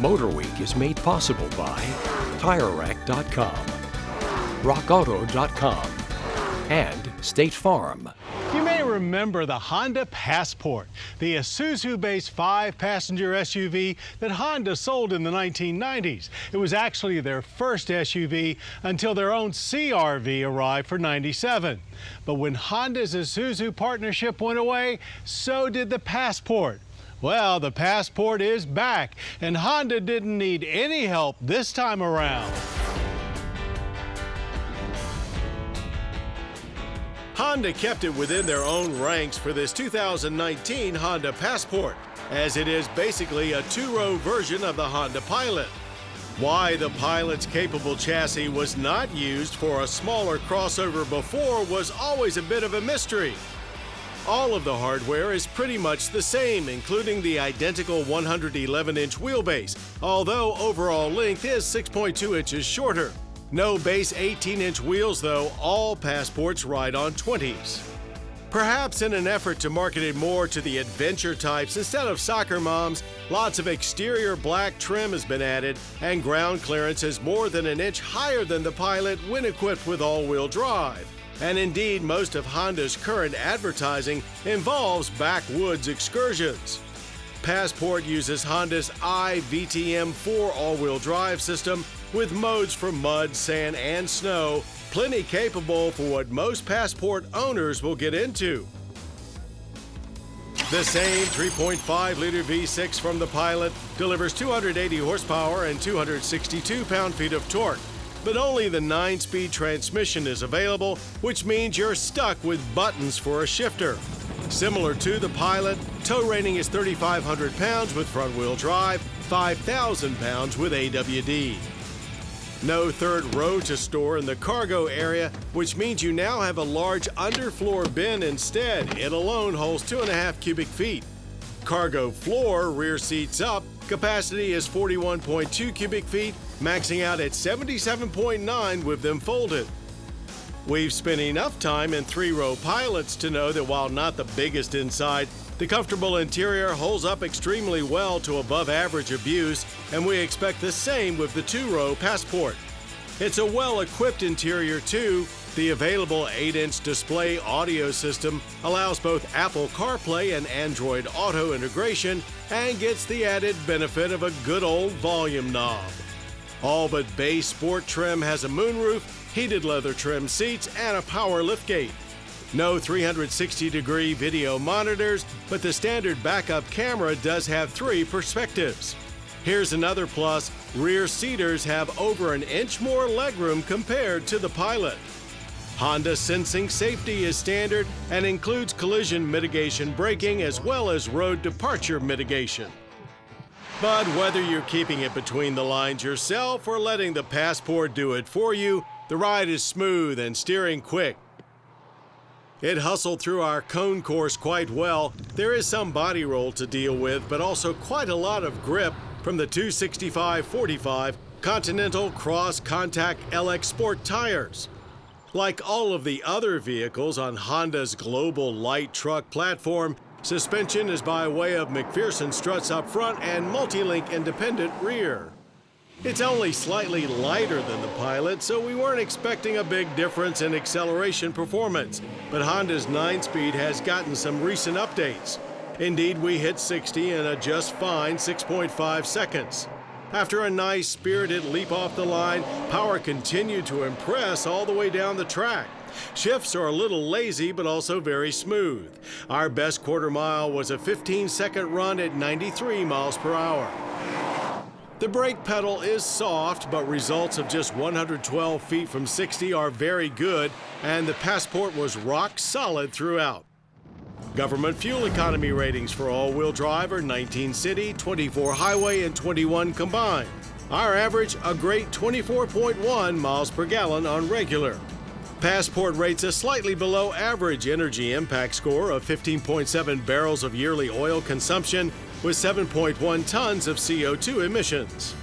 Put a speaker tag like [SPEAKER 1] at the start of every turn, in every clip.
[SPEAKER 1] MotorWeek is made possible by TireRack.com, RockAuto.com, and State Farm.
[SPEAKER 2] You may remember the Honda Passport, the Isuzu-based 5-passenger SUV that Honda sold in the 1990s. It was actually their first SUV until their own CR-V arrived for '97. But when Honda's Isuzu partnership went away, so did the Passport. Well, the Passport is back, and Honda didn't need any help this time around. Honda kept it within their own ranks for this 2019 Honda Passport, as it is basically a two-row version of the Honda Pilot. Why the Pilot's capable chassis was not used for a smaller crossover before was always a bit of a mystery. All of the hardware is pretty much the same, including the identical 111-inch wheelbase, although overall length is 6.2 inches shorter. No base 18-inch wheels though, all Passports ride on 20s. Perhaps in an effort to market it more to the adventure types instead of soccer moms, lots of exterior black trim has been added, and ground clearance is more than an inch higher than the Pilot when equipped with all-wheel drive. And indeed, most of Honda's current advertising involves backwoods excursions. Passport uses Honda's iVTM4 all-wheel drive system with modes for mud, sand, and snow, plenty capable for what most Passport owners will get into. The same 3.5-liter V6 from the Pilot delivers 280 horsepower and 262 pound-feet of torque, but only the 9-speed transmission is available, which means you're stuck with buttons for a shifter. Similar to the Pilot, tow rating is 3,500 pounds with front-wheel drive, 5,000 pounds with AWD. No third row to store in the cargo area, which means you now have a large underfloor bin instead. It alone holds 2.5 cubic feet. Cargo floor, rear seats up, capacity is 41.2 cubic feet, maxing out at 77.9 with them folded. We've spent enough time in 3-row Pilots to know that while not the biggest inside, the comfortable interior holds up extremely well to above-average abuse, and we expect the same with the 2-row Passport. It's a well-equipped interior too. The available 8-inch display audio system allows both Apple CarPlay and Android Auto integration and gets the added benefit of a good old volume knob. All but base sport trim has a moonroof, heated leather trim seats, and a power liftgate. No 360-degree video monitors, but the standard backup camera does have 3 perspectives. Here's another plus: rear seaters have over an inch more legroom compared to the Pilot. Honda Sensing Safety is standard and includes collision mitigation braking as well as road departure mitigation. But whether you're keeping it between the lines yourself or letting the Passport do it for you, the ride is smooth and steering quick. It hustled through our cone course quite well. There is some body roll to deal with, but also quite a lot of grip from the 265/45 Continental Cross Contact LX Sport tires. Like all of the other vehicles on Honda's global light truck platform, suspension is by way of McPherson struts up front and multi-link independent rear. It's only slightly lighter than the Pilot, so we weren't expecting a big difference in acceleration performance, but Honda's 9-speed has gotten some recent updates. Indeed, we hit 60 in a just fine 6.5 seconds. After a nice, spirited leap off the line, power continued to impress all the way down the track. Shifts are a little lazy, but also very smooth. Our best quarter mile was a 15-second run at 93 miles per hour. The brake pedal is soft, but results of just 112 feet from 60 are very good, and the Passport was rock solid throughout. Government fuel economy ratings for all-wheel drive are 19 city, 24 highway, and 21 combined. Our average, a great 24.1 miles per gallon on regular. Passport rates a slightly below average energy impact score of 15.7 barrels of yearly oil consumption with 7.1 tons of CO2 emissions.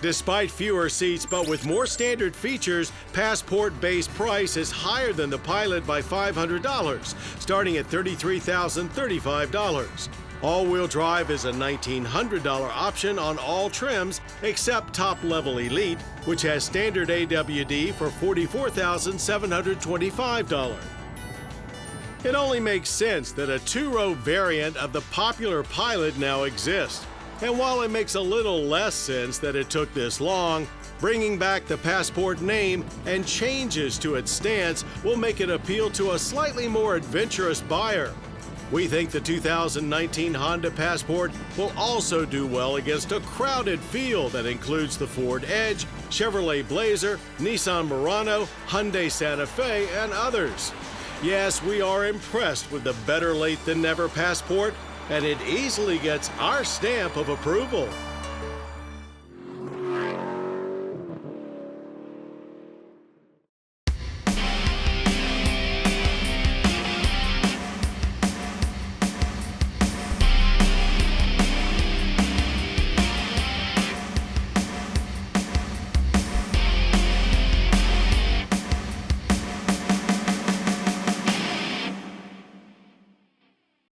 [SPEAKER 2] Despite fewer seats but with more standard features, Passport base price is higher than the Pilot by $500, starting at $33,035. All-wheel drive is a $1,900 option on all trims except top-level Elite, which has standard AWD for $44,725. It only makes sense that a two-row variant of the popular Pilot now exists. And while it makes a little less sense that it took this long, bringing back the Passport name and changes to its stance will make it appeal to a slightly more adventurous buyer. We think the 2019 Honda Passport will also do well against a crowded field that includes the Ford Edge, Chevrolet Blazer, Nissan Murano, Hyundai Santa Fe, and others. Yes, we are impressed with the better late than never Passport, and it easily gets our stamp of approval.